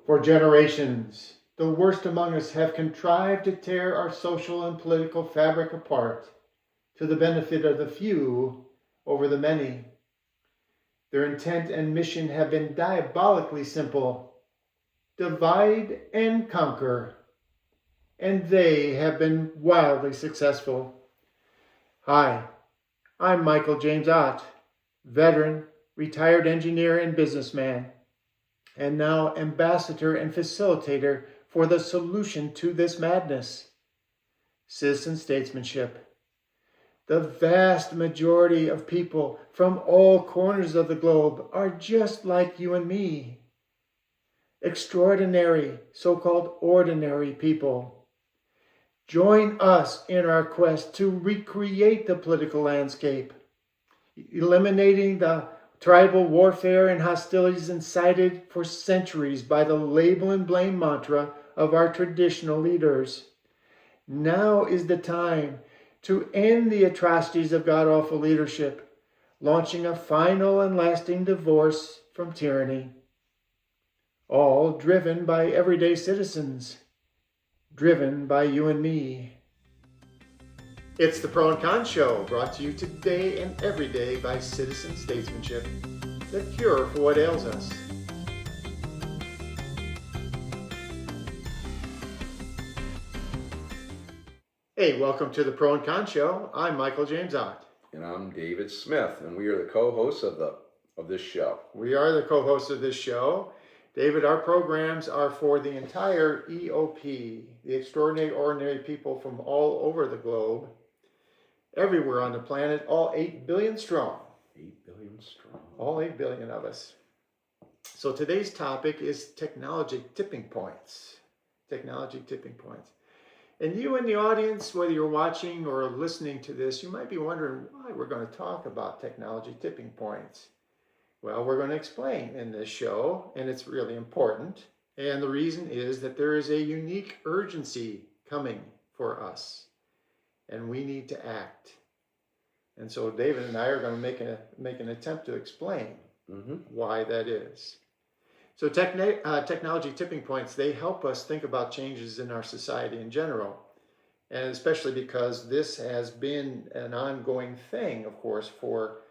For generations, the worst among us have contrived to tear our social and political fabric apart to the benefit of the few over the many. Their intent and mission have been diabolically simple: divide and conquer. And they have been wildly successful. Hi, I'm Michael James Ott, veteran, retired engineer and businessman, and now ambassador and facilitator for the solution to this madness: Citizen Statesmanship. The vast majority of people from all corners of the globe are just like you and me. Extraordinary, so-called ordinary people. Join us in our quest to recreate the political landscape, eliminating the tribal warfare and hostilities incited for centuries by the label and blame mantra of our traditional leaders. Now is the time to end the atrocities of god-awful leadership, launching a final and lasting divorce from tyranny. All driven by everyday citizens, driven by you and me. It's the Pro and Con Show, brought to you today and every day by Citizen Statesmanship, the cure for what ails us. Hey, welcome to the Pro and Con Show. I'm Michael James Ott. And I'm David Smith, and we are the co-hosts of this show. We are the co-hosts of this show. David, our programs are for the entire EOP, the extraordinary, ordinary people from all over the globe, everywhere on the planet, all 8 billion strong. 8 billion strong. All 8 billion of us. So today's topic is technology tipping points. Technology tipping points. And you in the audience, whether you're watching or listening to this, you might be wondering why we're going to talk about technology tipping points. Well, we're going to explain in this show, and it's really important. And the reason is that there is a unique urgency coming for us, and we need to act. And so David and I are going to make an attempt to explain why that is. So technology tipping points, they help us think about changes in our society in general, and especially because this has been an ongoing thing, of course, for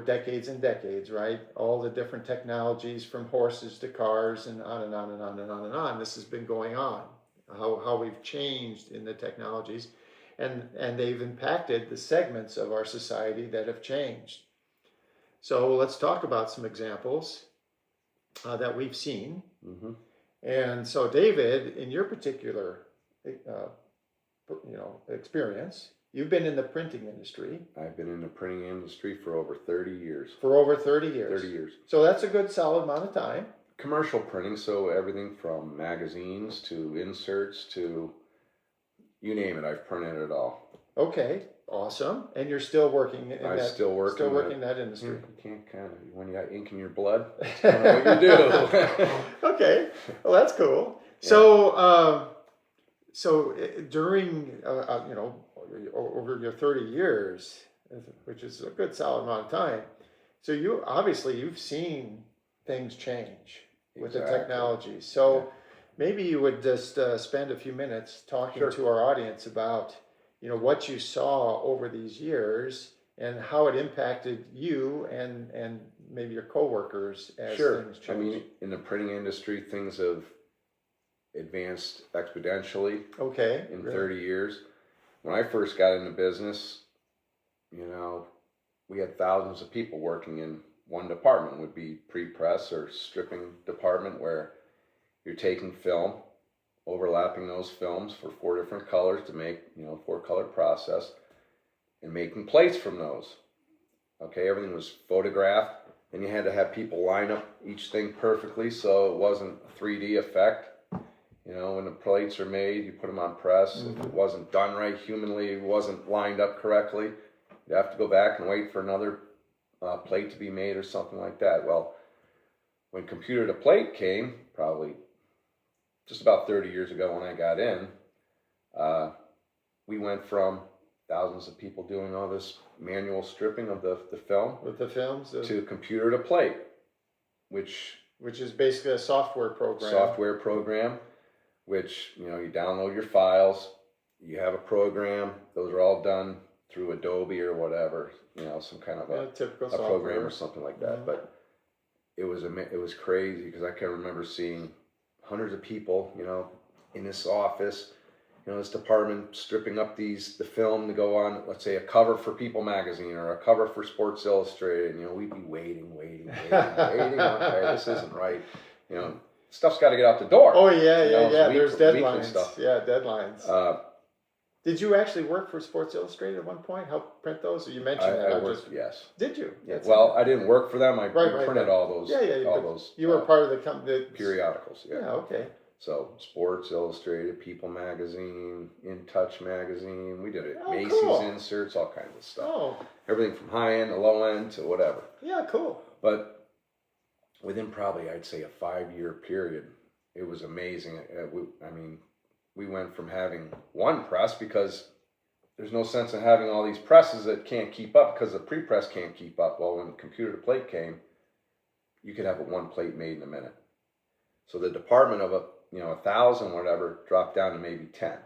decades and decades, right? All the different technologies from horses to cars and on and on and on and on and on. This has been going on, how we've changed in the technologies, and they've impacted the segments of our society that have changed. So let's talk about some examples that we've seen. And so David, in your particular experience, you've been in the printing industry. I've been in the printing industry for over 30 years. For over 30 years. 30 years. So that's a good solid amount of time. Commercial printing, so everything from magazines to inserts to you name it, I've printed it all. Okay, awesome. And you're still working in that? Still working in that industry. You can't kind of, when you got ink in your blood, that's kind of what you do. Okay, well that's cool. Yeah. So during over your 30 years, which is a good solid amount of time, so you've seen things change with the technology. So maybe you would just spend a few minutes talking to our audience about what you saw over these years and how it impacted you and maybe your coworkers as things changed. I mean, in the printing industry, things have advanced exponentially. Okay. In 30 years. When I first got into business, we had thousands of people working in one department. It would be pre-press or stripping department, where you're taking film, overlapping those films for 4 different colors to make, 4-color process, and making plates from those. Okay, everything was photographed, and you had to have people line up each thing perfectly so it wasn't a 3D effect. When the plates are made, you put them on press. If it wasn't done right humanly, it wasn't lined up correctly, you have to go back and wait for another plate to be made or something like that. Well, when computer to plate came, probably just about 30 years ago when I got in, we went from thousands of people doing all this manual stripping of the film with the films to computer to plate, which Which is basically a software program. Software program, which, you know, you download your files, you have a program, those are all done through Adobe or whatever, you know, some kind of typical a software program or something like that. Mhm. But it was crazy because I can remember seeing hundreds of people, you know, in this office, you know, this department stripping up the film to go on, let's say, a cover for People magazine or a cover for Sports Illustrated. And, you know, we'd be waiting. Okay, this isn't right. You know, stuff's got to get out the door. Oh yeah, You know, yeah. it's There's weekly deadlines. stuff. Yeah, deadlines. Uh, Did you actually work for Sports Illustrated at one point? Help print those? Or you mentioned that. I worked, yes. Did you? Yeah. Well, I didn't work for them. I printed right. all those. Yeah. All those. You were part of the company. Periodicals. Yeah. Yeah. Okay. So Sports Illustrated, People magazine, In Touch magazine. We did it. Oh, Macy's cool. inserts, all kinds of stuff. Oh. Everything from high end to low end to whatever. Yeah. Cool. But within probably, I'd say, a 5-year period, it was amazing. We went from having one press because there's no sense in having all these presses that can't keep up because the pre-press can't keep up. Well, when computer to plate came, you could have one plate made in a minute. So the department of 1,000 whatever dropped down to maybe 10.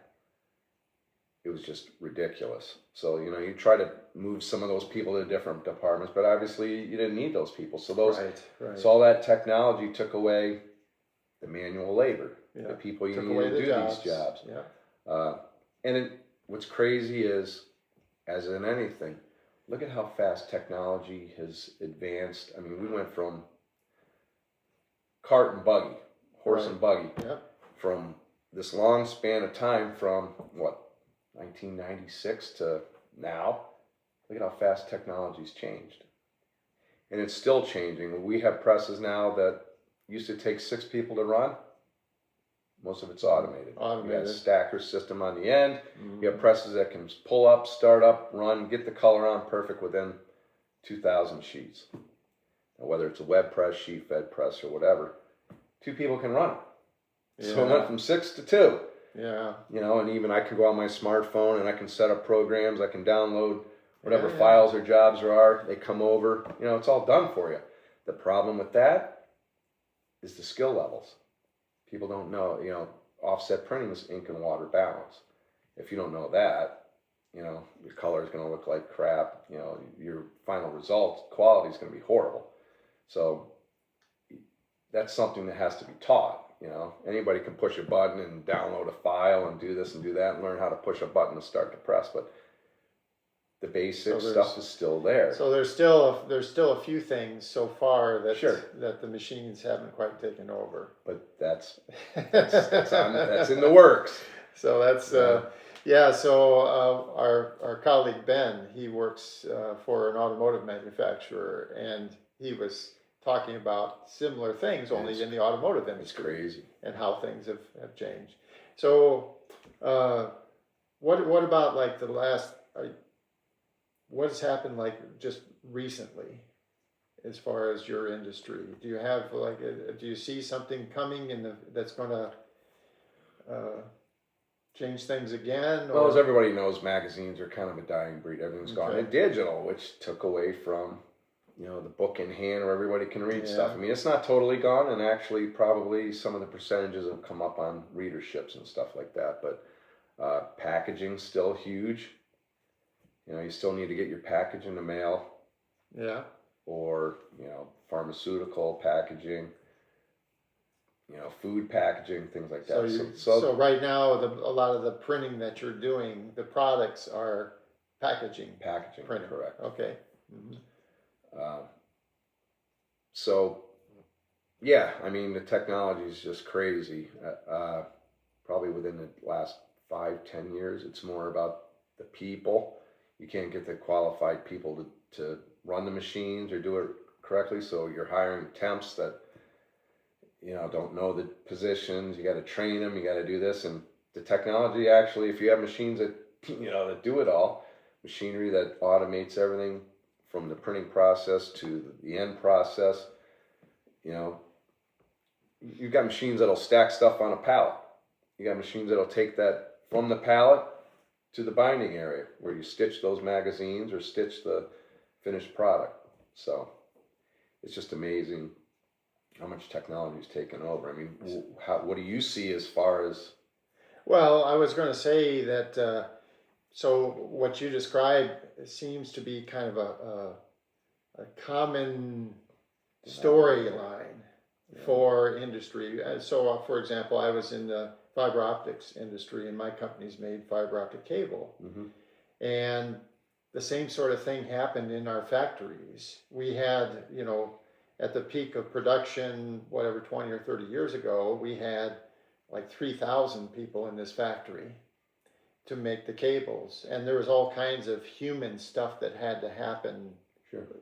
It was just ridiculous. So, you know, you try to move some of those people to different departments, but obviously you didn't need those people. So Right. so all that technology took away the manual labor, Yeah. the people you Took need away to the do these jobs. Yeah. What's crazy is, as in anything, look at how fast technology has advanced. I mean, we went from cart and buggy, horse Right. and buggy, Yep. from this long span of time from 1996 to now. Look at how fast technology's changed. And it's still changing. We have presses now that used to take 6 people to run. Most of it's automated. You got a stacker system on the end. Mm-hmm. You have presses that can pull up, start up, run, get the color on perfect within 2,000 sheets. Now, whether it's a web press, sheet fed press, or whatever, 2 people can run it. Yeah. So it went from 6 to 2. Yeah. You know, and even I can go on my smartphone and I can set up programs. I can download whatever Yeah. files or jobs there are. They come over. You know, it's all done for you. The problem with that is the skill levels. People don't know, you know, offset printing is ink and water balance. If you don't know that, you know, your color is going to look like crap. You know, your final result quality is going to be horrible. So that's something that has to be taught. You know, anybody can push a button and download a file and do this and do that and learn how to push a button to start the press, but the basic stuff is still there. So there's still a few things so far that Sure. that the machines haven't quite taken over. But that's in the works. So that's So our colleague Ben, he works for an automotive manufacturer, and he was talking about similar things, only in the automotive industry. It's crazy. And how things have changed. So, what about like the last? What has happened like just recently, as far as your industry? Do you have like do you see something coming that's going to change things again? Well, as everybody knows, magazines are kind of a dying breed. Everything's gone to digital, which took away from, you know, the book in hand where everybody can read stuff. I mean, it's not totally gone, and actually probably some of the percentages have come up on readerships and stuff like that, but packaging's still huge. You know, you still need to get your package in the mail. Yeah. Or, you know, pharmaceutical packaging, you know, food packaging, things like that. So right now, a lot of the printing that you're doing, the products are packaging. Packaging, printing. correct. Okay. Mm-hmm. So, yeah, I mean, the technology is just crazy. Probably within the last 5-10 years, it's more about the people. You can't get the qualified people to run the machines or do it correctly, so you're hiring temps that, you know, don't know the positions. You got to train them. You got to do this, and the technology actually, if you have machines that, you know, that do it all, machinery that automates everything from the printing process to the end process, you know, you've got machines that'll stack stuff on a pallet. You got machines that'll take that from the pallet to the binding area where you stitch those magazines or stitch the finished product. So it's just amazing how much technology is taken over. I mean, what do you see as far as? Well, I was going to say that, so what you described seems to be kind of a common storyline for industry. So, for example, I was in the fiber optics industry, and my company's made fiber optic cable. Mm-hmm. And the same sort of thing happened in our factories. We had, at the peak of production, whatever, 20 or 30 years ago, we had like 3,000 people in this factory to make the cables. And there was all kinds of human stuff that had to happen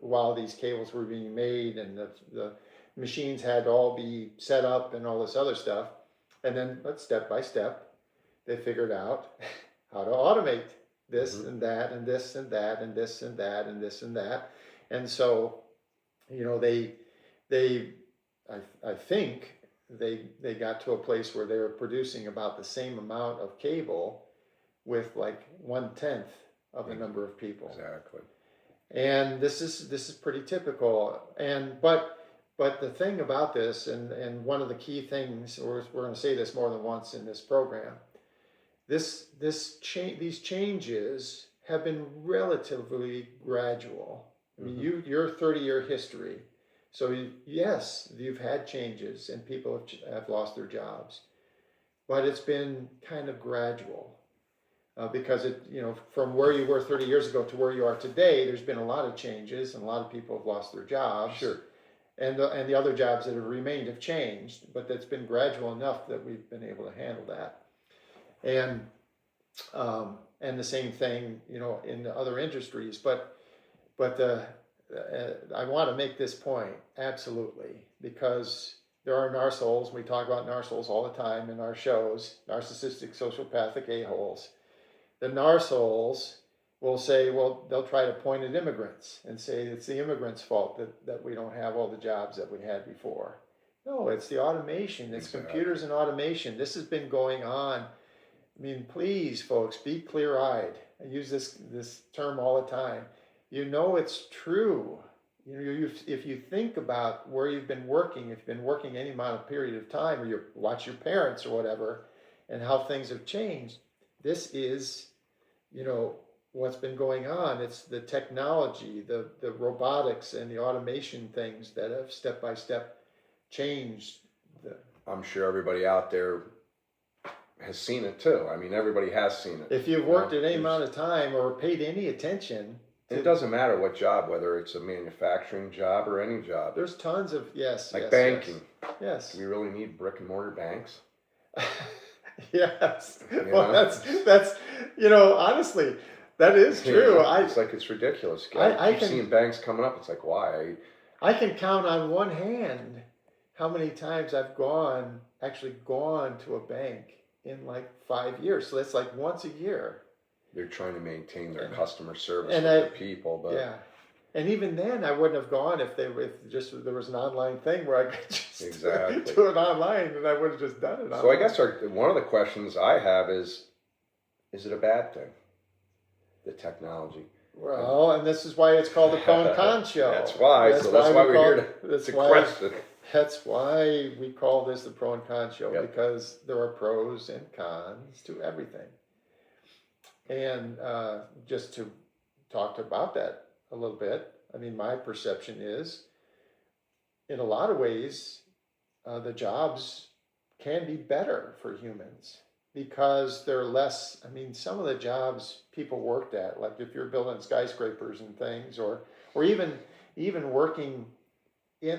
while these cables were being made, and the machines had to all be set up and all this other stuff. And then, step by step, they figured out how to automate this and that and this and that and this and that and this and that. And so, I think they got to a place where they were producing about the same amount of cable with like 1/10 of the number of people. Exactly. And this is pretty typical. And but the thing about this, and one of the key things, we're going to say this more than once in this program, these changes have been relatively gradual. I mean, your 30-year history. So yes, you've had changes and people have lost their jobs, but it's been kind of gradual. Because from where you were 30 years ago to where you are today, there's been a lot of changes, and a lot of people have lost their jobs. Sure. And the other jobs that have remained have changed, but that's been gradual enough that we've been able to handle that. And the same thing, in the other industries. But I want to make this point absolutely, because there are narsoles. We talk about narsoles all the time in our shows, narcissistic, sociopathic a-holes. The narsoles will say, well, they'll try to point at immigrants and say it's the immigrants' fault that we don't have all the jobs that we had before. No, it's the automation. It's computers and automation. This has been going on. I mean, please, folks, be clear-eyed. I use this term all the time. It's true. If you think about where you've been working, if you've been working any amount of period of time, or you watch your parents or whatever, and how things have changed, this is, what's been going on. It's the technology, the robotics and the automation things that have step by step changed. I'm sure everybody out there has seen it too. I mean, everybody has seen it. If you've worked at any amount of time or paid any attention, it doesn't matter what job, whether it's a manufacturing job or any job. There's tons of banking. Yes. Do we really need brick and mortar banks? Yes. Well, that's honestly, that is true. It's like, it's ridiculous. I keep seeing banks coming up. It's like, why? I can count on one hand how many times I've actually gone to a bank in like 5 years. So that's like once a year. They're trying to maintain their customer service and with their people, but yeah. And even then, I wouldn't have gone if there was an online thing where I could just do it online, and I would have just done it online. So I guess one of the questions I have is it a bad thing, the technology? Well, and this is why it's called the pro and con show. That's why. That's why we're here to question. That's why we call this the pro and con show, Yep. because there are pros and cons to everything. And just to talk about that a little bit, I mean, my perception is, in a lot of ways, the jobs can be better for humans because they're less. I mean, some of the jobs people worked at, like if you're building skyscrapers and things, or even working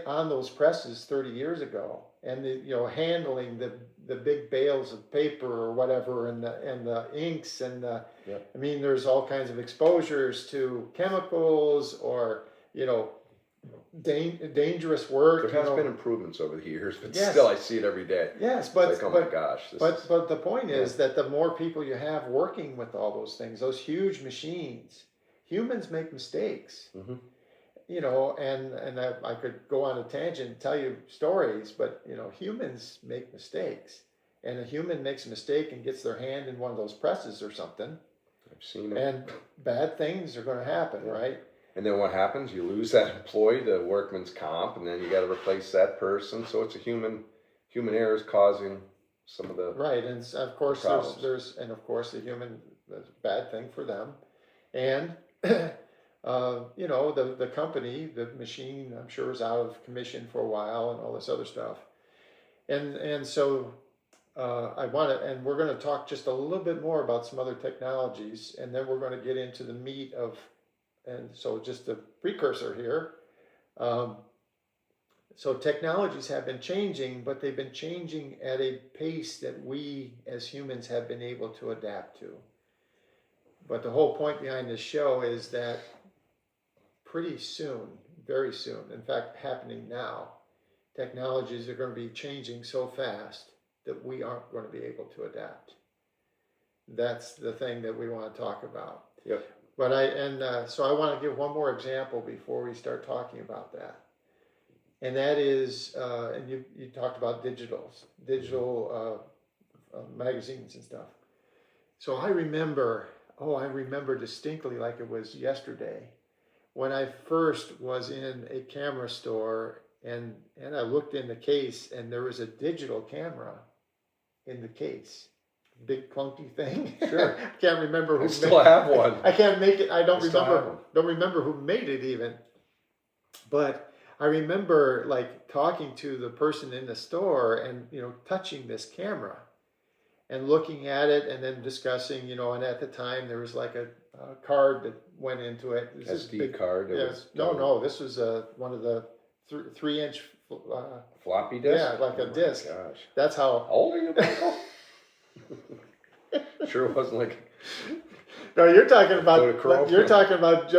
on those presses 30 years ago, and handling the big bales of paper or whatever, and the inks and Yep. I mean, there's all kinds of exposures to chemicals or dangerous work. There has been improvements over the years, but Yes. still I see it every day. Yes, but it's like, oh my gosh. But the point is that the more people you have working with all those things, those huge machines, humans make mistakes. Mm-hmm. And I could go on a tangent and tell you stories, but humans make mistakes, and a human makes a mistake and gets their hand in one of those presses or something. I've seen it. And bad things are going to happen, right? And then what happens? You lose that employee to workman's comp, and then you got to replace that person. So it's a human error is causing some of the right. And of course, problems. there's of course the human, that's a bad thing for them, and you know, the company, the machine, I'm sure is out of commission for a while and all this other stuff, and so. And we're going to talk just a little bit more about some other technologies, and then we're going to get into the meat of, and so just a precursor here. So technologies have been changing, but they've been changing at a pace that we as humans have been able to adapt to. But the whole point behind this show is that pretty soon, very soon, in fact, happening now, technologies are going to be changing so fast that we aren't going to be able to adapt. That's the thing that we want to talk about. Yep. But so I want to give one more example before we start talking about that. And that is, and you talked about digital magazines and stuff. So I remember distinctly like it was yesterday, when I first was in a camera store and I looked in the case and there was a digital camera in the case. Big clunky thing. Sure. Can't remember who I still have one. I can't make it. I don't still have remember. one. Don't remember who made it even. But I remember like talking to the person in the store and touching this camera and looking at it and then discussing, and at the time there was like a card that went into it. SD card. Yes. No. This was one of the 3-inch. Floppy disk? Yeah, like a disc. Gosh. That's how. How old are you, Michael? Sure it wasn't like. No, you're talking about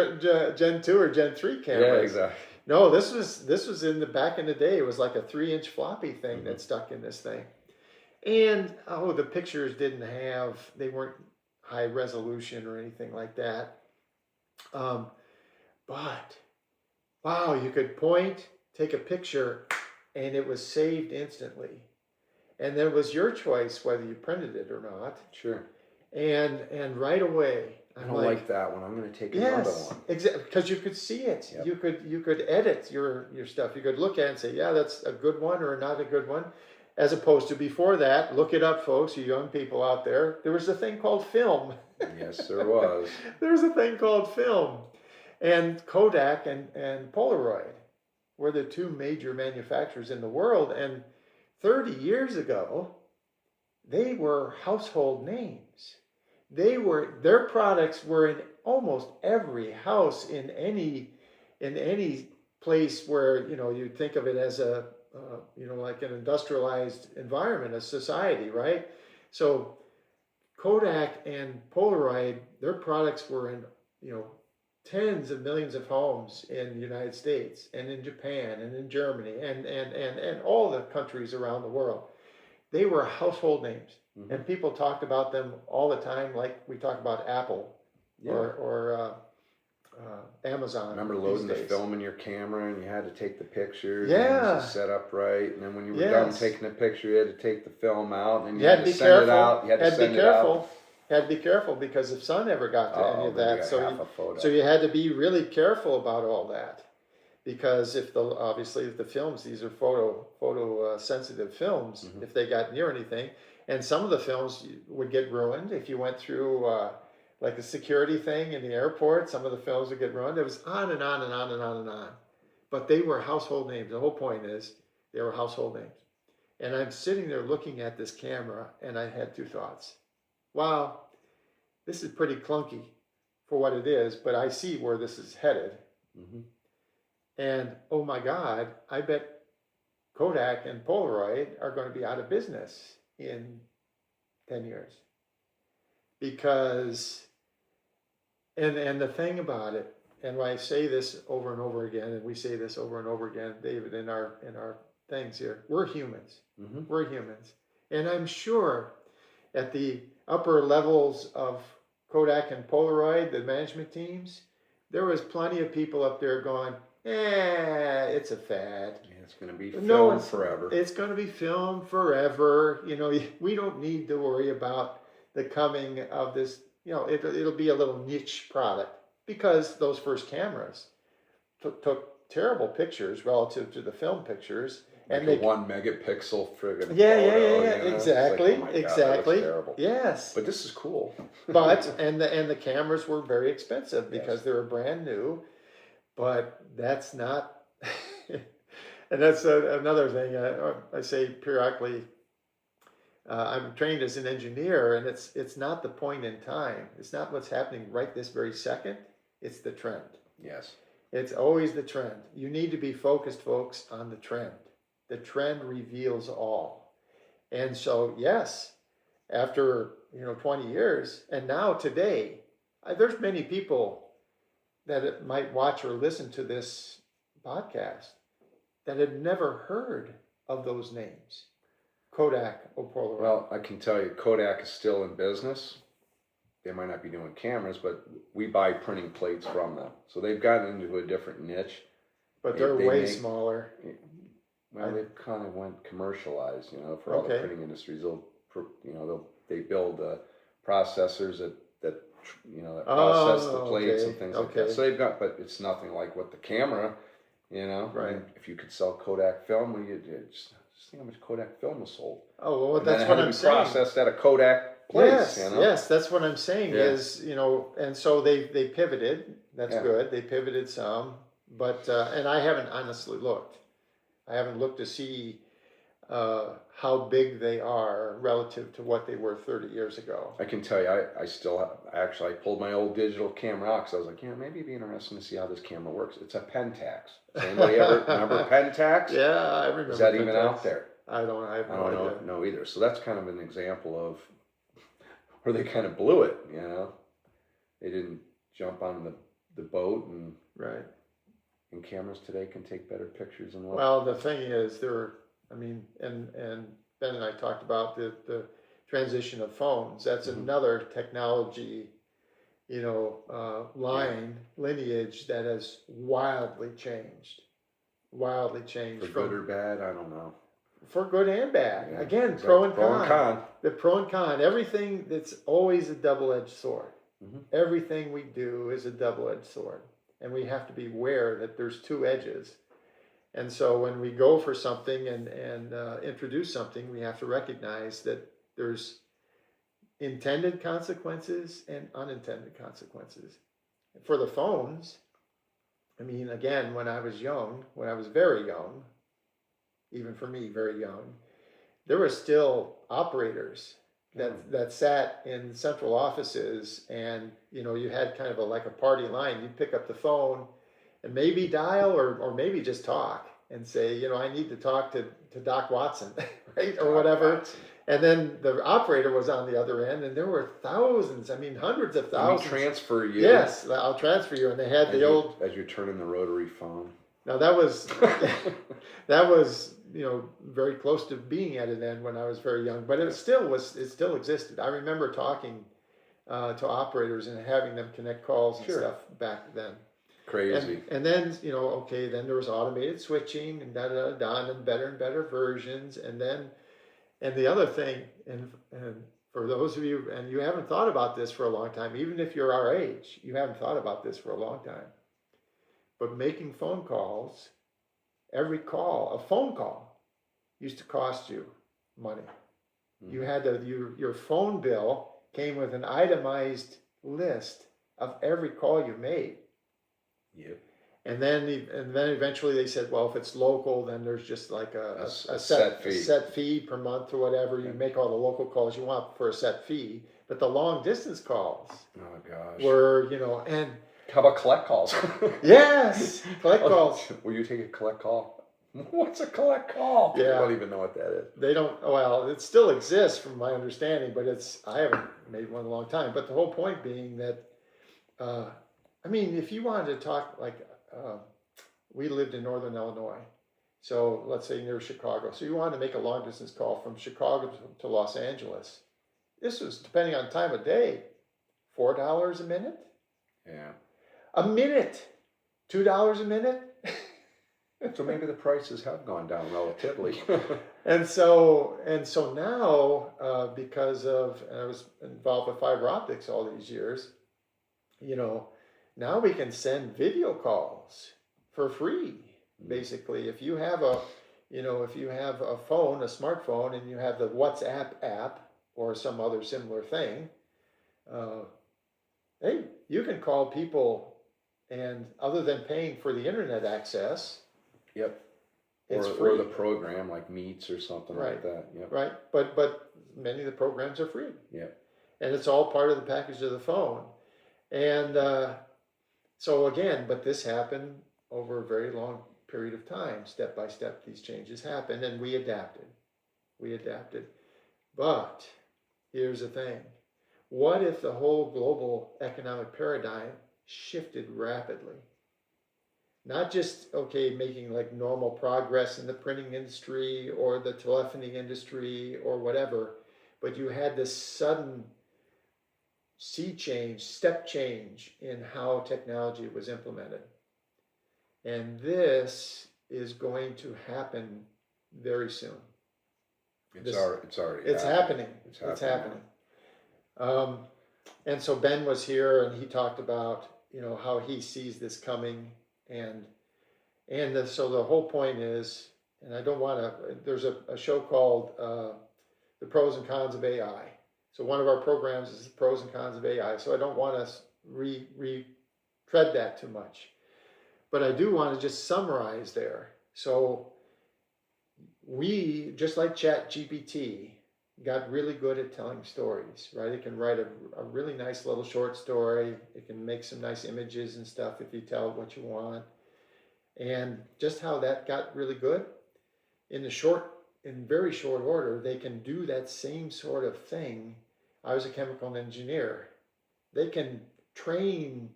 Gen 2 or Gen 3 cameras. Yeah, exactly. No, this was in the back in the day. It was like a 3-inch floppy thing that stuck in this thing. And the pictures they weren't high resolution or anything like that. But wow, you could point, take a picture, and it was saved instantly. And then it was your choice whether you printed it or not. Sure. And right away, I don't like that one. I'm going to take another one. Exactly, because you could see it. Yep. You could edit your stuff. You could look at it and say, yeah, that's a good one or not a good one. As opposed to before that, look it up, folks, you young people out there. There was a thing called film. Yes, there was. There was a thing called film. And Kodak and Polaroid were the two major manufacturers in the world. And 30 years ago, they were household names. Their products were in almost every house in any place where you think of it as a like an industrialized environment, a society, right? So Kodak and Polaroid, their products were in tens of millions of homes in the United States and in Japan and in Germany and all the countries around the world. They were household names. Mm-hmm. And people talked about them all the time, like we talk about Apple or Amazon. Remember loading the film in your camera and you had to take the pictures. Yeah. And set up right. And then when you were done taking the picture, you had to take the film out. And you had to be careful. It out. You had to send it out. Had to be careful because if sun ever got to any of that, so you had to be really careful about all that, because if the films, these are photo sensitive films, mm-hmm. if they got near anything, and some of the films would get ruined if you went through like a security thing in the airport. Some of the films would get ruined. It was on and on and on and on and on, but they were household names. The whole point is they were household names, and I'm sitting there looking at this camera, and I had two thoughts. Wow, this is pretty clunky for what it is, but I see where this is headed. Mm-hmm. And oh my God, I bet Kodak and Polaroid are going to be out of business in 10 years. Because, and the thing about it, and I say this over and over again, and we say this over and over again, David, in our things here, we're humans. Mm-hmm. We're humans. And I'm sure at the upper levels of Kodak and Polaroid, the management teams, there was plenty of people up there going, it's a fad. Yeah, it's going to be filmed forever. It's going to be filmed forever. We don't need to worry about the coming of this. It'll be a little niche product. because those first cameras took terrible pictures relative to the film pictures. Like And a 1 megapixel friggin' yeah, photo, exactly, It's like, oh my God, that exactly. looks terrible. Yes. But this is cool. But and the cameras were very expensive because Yes. they were brand new. But that's not, and that's another thing I say periodically. I'm trained as an engineer, and it's not the point in time. It's not what's happening right this very second. It's the trend. Yes. It's always the trend. You need to be focused, folks, on the trend. The trend reveals all. And so, yes, after 20 years, and now today, there's many people that might watch or listen to this podcast that had never heard of those names. Kodak or Polaroid. Well, I can tell you, Kodak is still in business. They might not be doing cameras, but we buy printing plates from them. So they've gotten into a different niche. But they're way smaller. Well, they've kind of went commercialized, for all the printing industries. They build processors that process the plates and things like that. So they've got, but it's nothing like what the camera, Right. And if you could sell Kodak film, just think how much Kodak film was sold. Oh, well, that's what I'm saying. Processed at a Kodak place, Yes, that's what I'm saying is, and so they pivoted. That's Yeah. good. They pivoted some, but, and I haven't honestly looked. I haven't looked to see how big they are relative to what they were 30 years ago. I can tell you, I still I pulled my old digital camera out because I was like, maybe it'd be interesting to see how this camera works. It's a Pentax. Does anybody ever remember Pentax? Yeah, I remember. Is that Pentax. even out there? I have no idea. know either. So that's kind of an example of where they kind of blew it. They didn't jump on the boat, and Right. And cameras today can take better pictures and what. Well, the thing is, and Ben and I talked about the transition of phones. That's another technology, lineage that has wildly changed. For good or bad, I don't know. For good and bad. Yeah, Again, exactly. pro and con. Pro and con. The pro and con. Everything that's always a double-edged sword. Mm-hmm. Everything we do is a double-edged sword. And we have to be aware that there's two edges. And so when we go for something and introduce something, we have to recognize that there's intended consequences and unintended consequences. For the phones, again, when I was very young, even for me, very young, there were still operators that sat in central offices, and you had kind of like a party line. You'd pick up the phone and maybe dial or maybe just talk and say, I need to talk to Doc Watson, right, or whatever. Watson. And then the operator was on the other end, and there were thousands, hundreds of thousands. Let me transfer you. Yes, I'll transfer you. And they had as you're turning the rotary phone. Now that was very close to being at an end when I was very young, but it still existed. I remember talking to operators and having them connect calls and stuff back then. Crazy. And then then there was automated switching and and then better and better versions, and the other thing, and for those of you, and you haven't thought about this for a long time, even if you're our age, you haven't thought about this for a long time. But making phone calls, a phone call used to cost you money. Mm-hmm. You had your phone bill came with an itemized list of every call you made. Yep. And then eventually they said, well, if it's local, then there's just like a set fee per month or whatever. You make all the local calls you want for a set fee. But the long distance calls were, and how about collect calls? Yes, collect calls. Will you take a collect call? What's a collect call? Yeah. I don't even know what that is. They don't. Well, it still exists from my understanding, but I haven't made one in a long time. But the whole point being that, if you wanted to talk we lived in northern Illinois, so let's say near Chicago. So you wanted to make a long distance call from Chicago to Los Angeles. This was, depending on time of day, $4 a minute. Yeah. A minute, $2 a minute. So maybe the prices have gone down relatively. and so now, because of, and I was involved with fiber optics all these years, Now we can send video calls for free. Basically, if you have a phone, a smartphone, and you have the WhatsApp app or some other similar thing, hey, you can call people, and other than paying for the internet access, Yep. it's Or free. the program like Meets or something like that. Yep. Right, but many of the programs are free. Yep. And it's all part of the package of the phone. And so again, but this happened over a very long period of time. Step by step, these changes happened, and we adapted. But here's the thing. What if the whole global economic paradigm shifted rapidly? Not just, okay, making like normal progress in the printing industry or the telephony industry or whatever, but you had this sudden step change in how technology was implemented. And this is going to happen very soon. It's already happening. It's happening. And so Ben was here, and he talked about how he sees this coming, so the whole point is, and I don't want to. There's a show called The Pros and Cons of AI. So one of our programs is the pros and cons of AI. So I don't want to retread that too much, but I do want to just summarize there. So we, just like ChatGPT, got really good at telling stories, right? It can write a really nice little short story. It can make some nice images and stuff if you tell it what you want. And just how that got really good, in very short order, they can do that same sort of thing. I was a chemical engineer. They can train,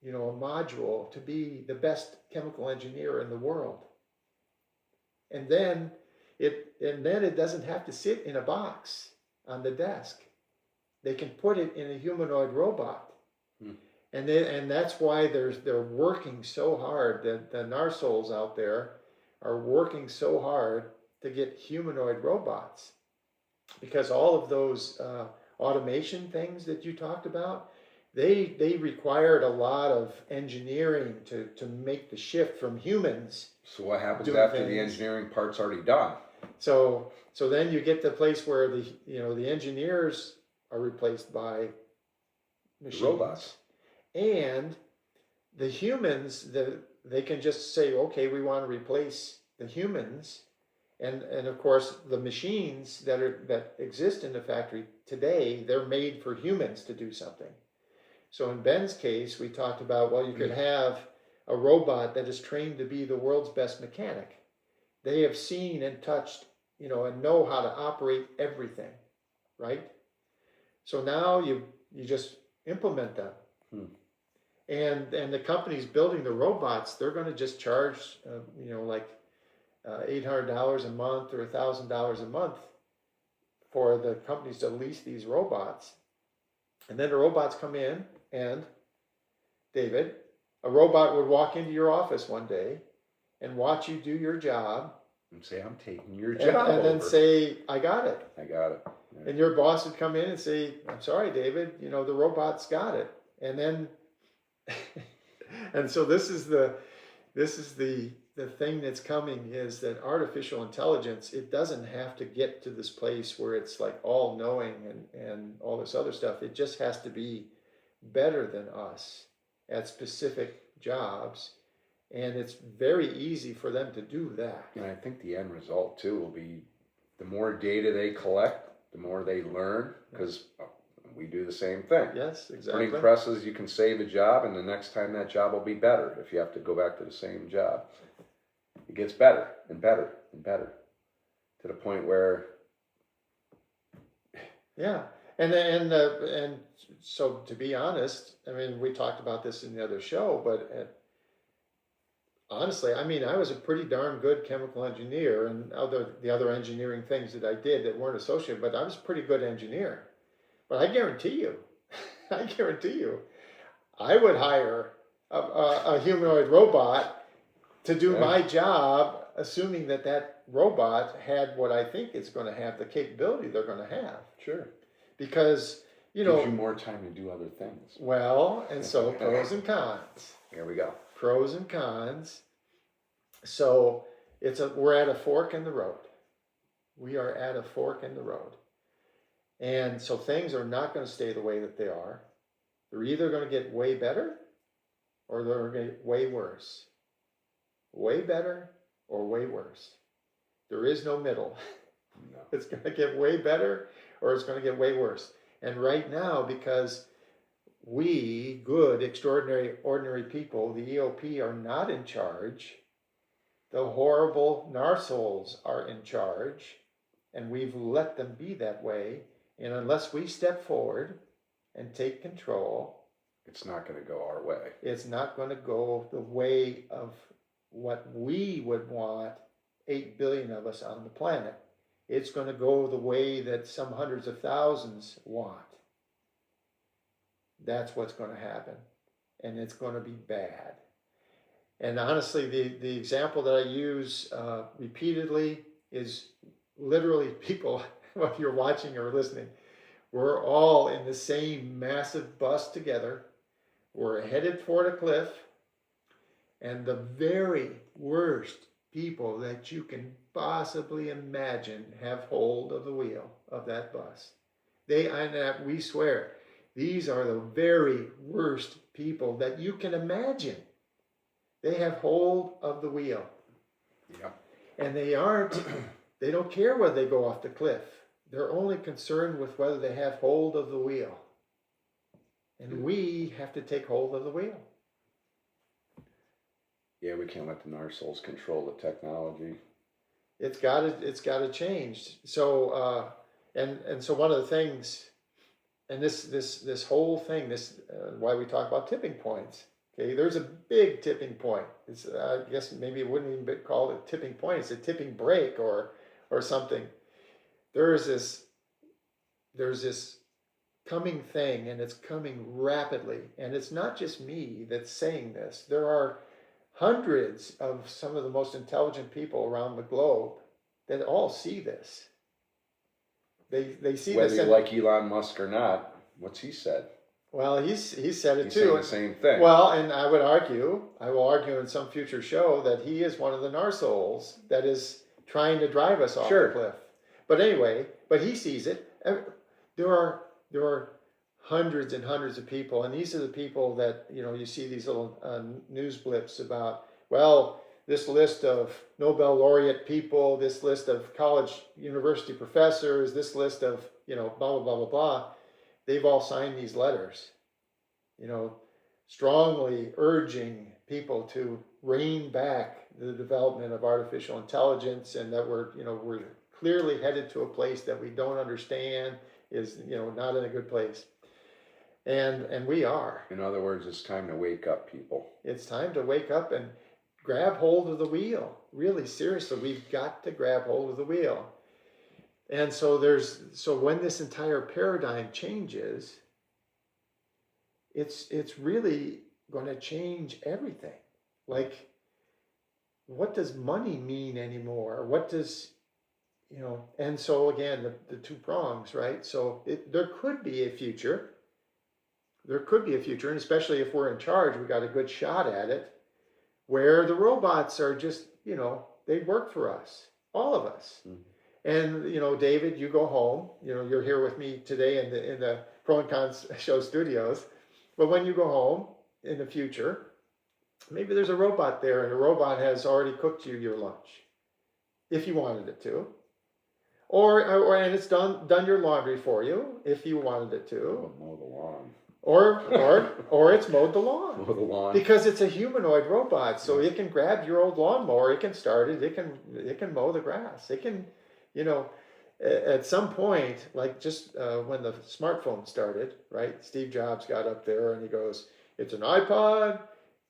a module to be the best chemical engineer in the world. And then it doesn't have to sit in a box on the desk. They can put it in a humanoid robot. And that's why they're working so hard. The narsols out there are working so hard to get humanoid robots, because all of those automation things that you talked about, they required a lot of engineering to make the shift from humans. So what happens after the engineering part's already done? So then you get to the place where the engineers are replaced by machines. Robots. And the humans, they can just say, okay, we want to replace the humans. And of course, the machines that exist in the factory today, they're made for humans to do something. So in Ben's case, we talked about, well, you could have a robot that is trained to be the world's best mechanic. They have seen and touched, and know how to operate everything, right? So now you just implement them. And the companies building the robots, they're going to just charge, like $800 a month or $1,000 a month for the companies to lease these robots. And then the robots come in, and David, a robot would walk into your office one day and watch you do your job. And say, I'm taking your job and then say, I got it. I got it. Yeah. And your boss would come in and say, I'm sorry, David, the robot's got it. And then, and so this is the thing that's coming, is that artificial intelligence, it doesn't have to get to this place where it's like all knowing and all this other stuff. It just has to be better than us at specific jobs. And it's very easy for them to do that. And I think the end result too will be, the more data they collect, the more they learn, because we do the same thing. Yes, exactly. Printing presses, you can save a job, and the next time that job will be better if you have to go back to the same job. It gets better and better and better, to the point where... Yeah. And so to be honest, I mean, we talked about this in the other show, but honestly, I mean, I was a pretty darn good chemical engineer, and the other engineering things that I did that weren't associated, but I was a pretty good engineer. But I guarantee you, I would hire a humanoid robot to do my job, assuming that robot had what I think it's going to have, the capability they're going to have. Sure. Because, you Gives know, you more time to do other things. well, and so pros and cons. Here we go. Pros and cons. So we're at a fork in the road. We are at a fork in the road. And so things are not going to stay the way that they are. They're either going to get way better or they're going to get way worse. Way better or way worse. There is no middle. No. It's going to get way better or it's going to get way worse. And right now, because we, good, extraordinary, ordinary people, the EOP, are not in charge, the horrible narsoles are in charge, and we've let them be that way. And unless we step forward and take control, it's not going to go our way. It's not going to go the way of what we would want 8 billion of us on the planet. It's going to go the way that some hundreds of thousands want. That's what's going to happen. And it's going to be bad. And honestly, the example that I use repeatedly is literally people, if you're watching or listening, we're all in the same massive bus together. We're headed toward a cliff. And the very worst people that you can possibly imagine have hold of the wheel of that bus. We swear, these are the very worst people that you can imagine. They have hold of the wheel. Yeah. And they don't care whether they go off the cliff. They're only concerned with whether they have hold of the wheel. And we have to take hold of the wheel. Yeah, we can't let the narsoles control the technology. It's got to change. So and so one of the things, and this whole thing, why we talk about tipping points. Okay, there's a big tipping point. It's I guess maybe it wouldn't even be called a tipping point. It's a tipping break or something. There's this coming thing, and it's coming rapidly. And it's not just me that's saying this. There are hundreds of some of the most intelligent people around the globe that all see this. They see whether this. Whether you like Elon Musk or not, what's he said? Well, he said it He's too. saying the same thing. Well, and I will argue in some future show that he is one of the narsoles that is trying to drive us off the cliff. But anyway, he sees it. There are hundreds and hundreds of people, and these are the people that, you see these little news blips about, well, this list of Nobel laureate people, this list of college university professors, this list of, blah, blah, blah, blah, blah. They've all signed these letters, strongly urging people to rein back the development of artificial intelligence, and that we're clearly headed to a place that we don't understand, is, not in a good place. And we are. In other words, it's time to wake up, people. It's time to wake up and grab hold of the wheel. Really, seriously, we've got to grab hold of the wheel. And so when this entire paradigm changes, it's really going to change everything. Like, what does money mean anymore? What does, and so again, the two prongs, right? So there could be a future. There could be a future, and especially if we're in charge, we got a good shot at it, where the robots are just, they work for us, all of us. Mm-hmm. And, David, you go home, you're here with me today in the Pro and Cons Show studios. But when you go home in the future, maybe there's a robot there, and the robot has already cooked you your lunch, if you wanted it to. And it's done your laundry for you, if you wanted it to. Mow the lawn. Or it's mowed the lawn. Mow the lawn. Because it's a humanoid robot, so it can grab your old lawnmower, it can start it, it can mow the grass, it can, at some point, like just when the smartphone started, right? Steve Jobs got up there and he goes, "It's an iPod,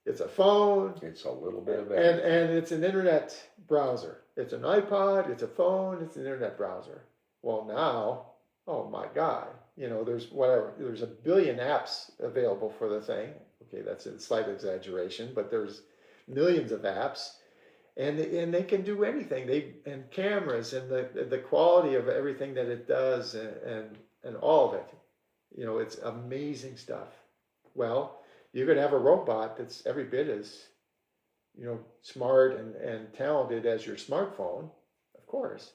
it's a phone, it's a little bit of everything, and it's an internet browser. It's an iPod, it's a phone, it's an internet browser." Well, now, oh my God, there's 1 billion apps available for the thing. Okay, that's a slight exaggeration, but there's millions of apps, and they can do anything. And cameras and the quality of everything that it does and all of it It's amazing stuff. Well, you could have a robot that's every bit as, smart and talented as your smartphone, of course.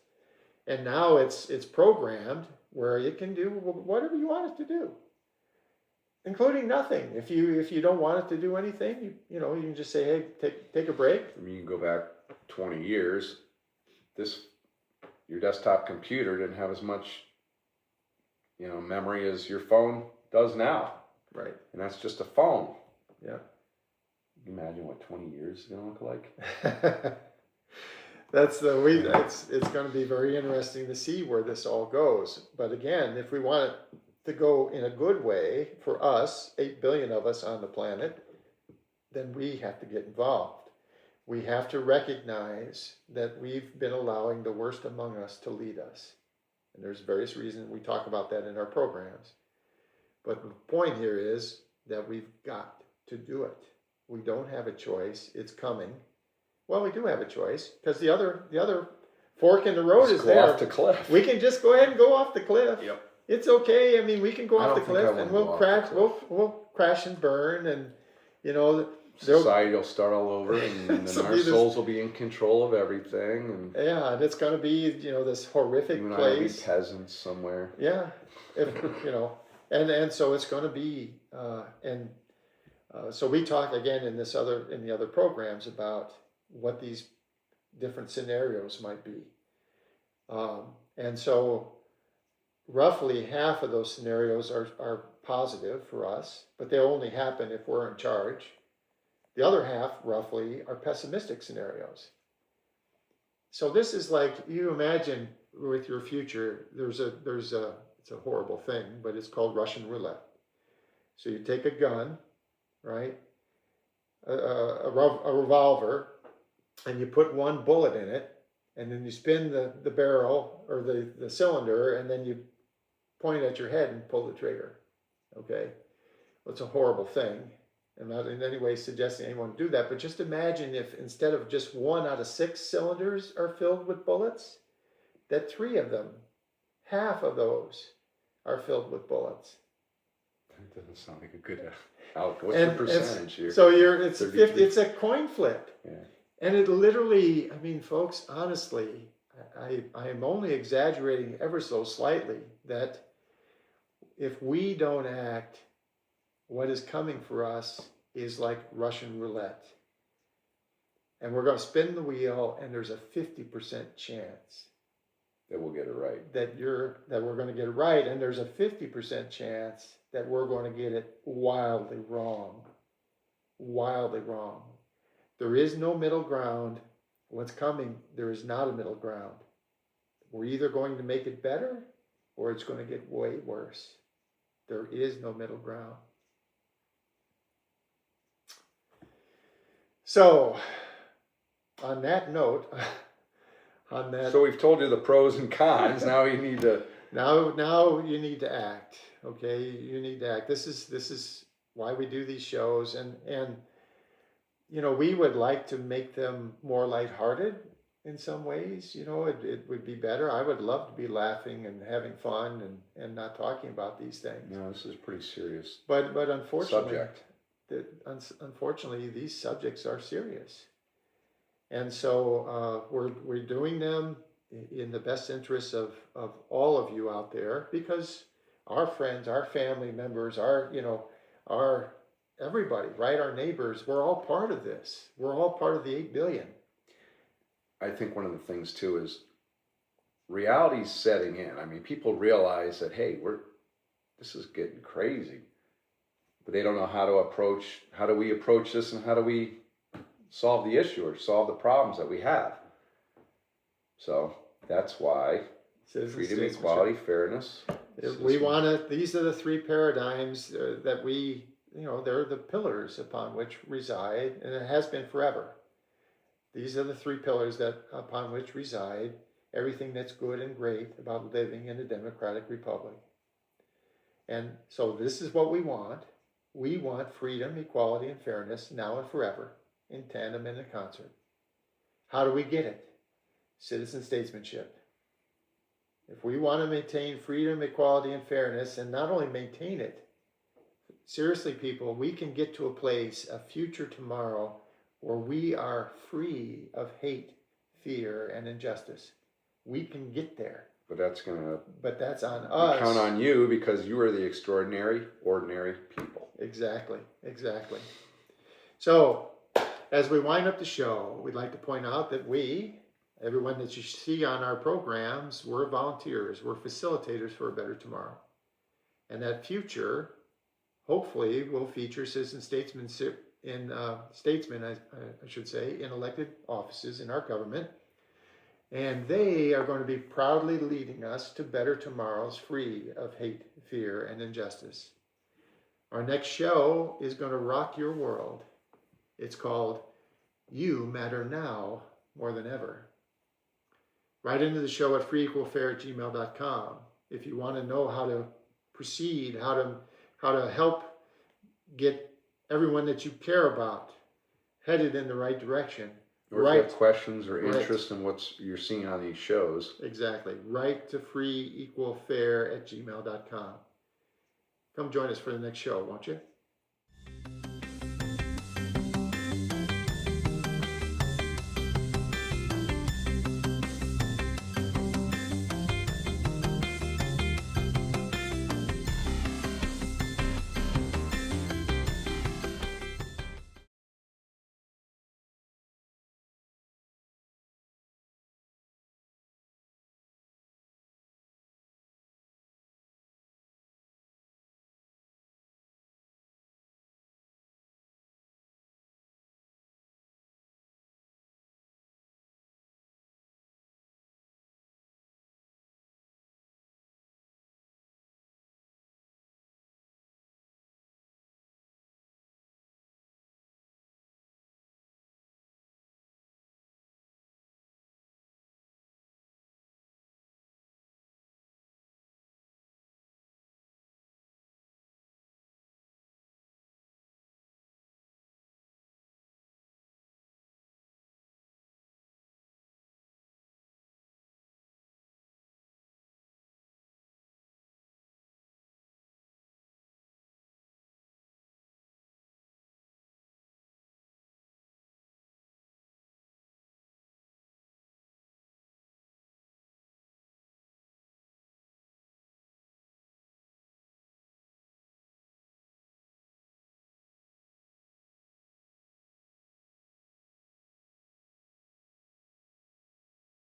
And now it's programmed where it can do whatever you want it to do, including nothing. If you don't want it to do anything, you can just say, hey, take a break. I mean, you can go back 20 years. Your desktop computer didn't have as much, memory as your phone does now. Right. And that's just a phone. Yeah. Can you imagine what 20 years is going to look like? It's going to be very interesting to see where this all goes. But again, if we want it to go in a good way for us, 8 billion of us on the planet, then we have to get involved. We have to recognize that we've been allowing the worst among us to lead us. And there's various reasons we talk about that in our programs. But the point here is that we've got to do it. We don't have a choice. It's coming. Well, we do have a choice because the other fork in the road is there. Off the cliff. We can just go ahead and go off the cliff. Yep. It's okay. I mean, we can go off the cliff and we'll crash. We'll crash and burn, and society will start all over, and then our souls will be in control of everything. And and it's going to be this horrific you and place. I will be peasants somewhere. Yeah, and so it's going to be so we talk again in the other programs about what these different scenarios might be, and so roughly half of those scenarios are positive for us, but they only happen if we're in charge. The other half, roughly, are pessimistic scenarios. So this is like, you imagine with your future, it's a horrible thing, but it's called Russian roulette. So you take a gun, right, a revolver, and you put one bullet in it, and then you spin the barrel or the cylinder, and then you point at your head and pull the trigger. Okay, well, it's a horrible thing. I'm not in any way suggesting anyone do that, but just imagine if instead of just 1 out of 6 cylinders are filled with bullets, that 3 of them, half of those, are filled with bullets. That doesn't sound like a good outcome. What's the percentage here? So it's 50, it's a coin flip. Yeah. And it literally, I mean, folks, honestly, I am only exaggerating ever so slightly that if we don't act, what is coming for us is like Russian roulette. And we're going to spin the wheel, and there's a 50% chance that we'll get it right. That we're going to get it right, and there's a 50% chance that we're going to get it wildly wrong. Wildly wrong. There is no middle ground. What's coming, there is not a middle ground. We're either going to make it better, or it's going to get way worse. There is no middle ground. So, on that note, so we've told you the pros and cons. Now you need to. Now you need to act. Okay, you need to act. This is why we do these shows, and we would like to make them more lighthearted in some ways. It would be better. I would love to be laughing and having fun and not talking about these things. No, this is pretty serious. But unfortunately, subject. Unfortunately, these subjects are serious, and so we're doing them in the best interests of all of you out there, because our friends, our family members, our everybody, right? Our neighbors, we're all part of this. We're all part of the 8 billion. I think one of the things too is reality's setting in. I mean, people realize that, hey, this is getting crazy. But they don't know how do we approach this, and how do we solve the issue or solve the problems that we have. So that's why freedom, equality, fairness. These are the 3 paradigms that we, they're the pillars upon which reside, and it has been forever. These are the 3 pillars upon which reside everything that's good and great about living in a democratic republic. And so this is what we want. We want freedom, equality, and fairness now and forever, in tandem and in concert. How do we get it? Citizen statesmanship. If we want to maintain freedom, equality, and fairness, and not only maintain it, seriously, people, we can get to a place, a future tomorrow, where we are free of hate, fear, and injustice. We can get there. But that's gonna. But that's on us. Count on you, because you are the extraordinary, ordinary people. Exactly. So, as we wind up the show, we'd like to point out that everyone that you see on our programs, we're volunteers, we're facilitators for a better tomorrow. And that future, hopefully, will feature citizen statesmanship in statesmen, I should say, in elected offices in our government. And they are going to be proudly leading us to better tomorrows free of hate, fear, and injustice. Our next show is going to rock your world. It's called You Matter Now More Than Ever. Write into the show at freeequalfair@gmail.com if you want to know how to proceed, how to help get everyone that you care about headed in the right direction. Or if you have questions or interest in what you're seeing on these shows. Exactly. Write to freeequalfair@gmail.com. Come join us for the next show, won't you?